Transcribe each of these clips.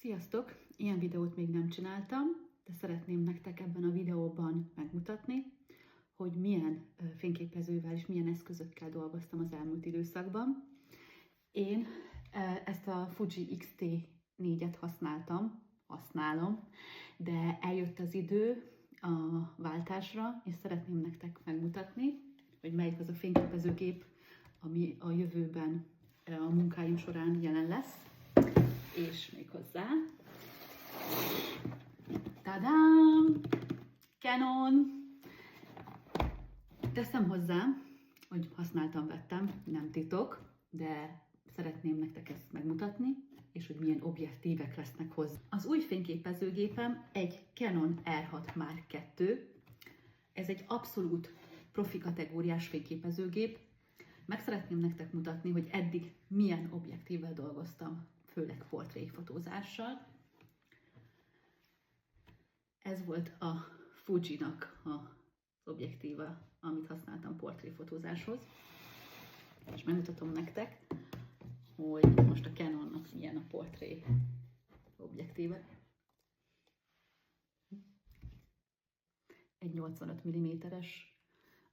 Sziasztok! Ilyen videót még nem csináltam, de szeretném nektek ebben a videóban megmutatni, hogy milyen fényképezővel és milyen eszközökkel dolgoztam az elmúlt időszakban. Én ezt a Fuji X-T4-et használom, de eljött az idő a váltásra, és szeretném nektek megmutatni, hogy melyik az a fényképezőgép, ami a jövőben a munkáim során jelen lesz. És még hozzá, tadám! Canon! Teszem hozzá, hogy vettem, nem titok, de szeretném nektek ezt megmutatni, és hogy milyen objektívek lesznek hozzá. Az új fényképezőgépem egy Canon R6 Mark II. Ez egy abszolút profi kategóriás fényképezőgép. Meg szeretném nektek mutatni, hogy eddig milyen objektívvel dolgoztam, főleg portréfotózással. Ez volt a Fuji-nak az objektíva, amit használtam portréfotózáshoz. És megmutatom nektek, hogy most a Canonnak milyen a portré objektíve. Egy 85 mm-es,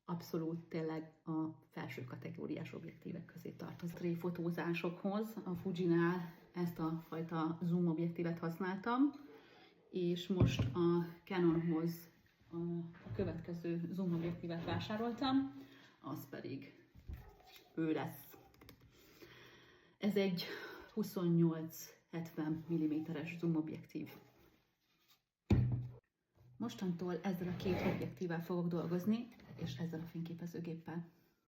abszolút tényleg a felső kategóriás objektívek közé tartozik. Portréfotózásokhoz a Fujinál ezt a fajta zoom objektívet használtam, és most a Canonhoz a következő zoom objektívet vásároltam, az pedig ő lesz. Ez egy 28-70 mm-es zoom objektív. Mostantól ezzel a két objektívvel fogok dolgozni, és ezzel a fényképezőgéppel.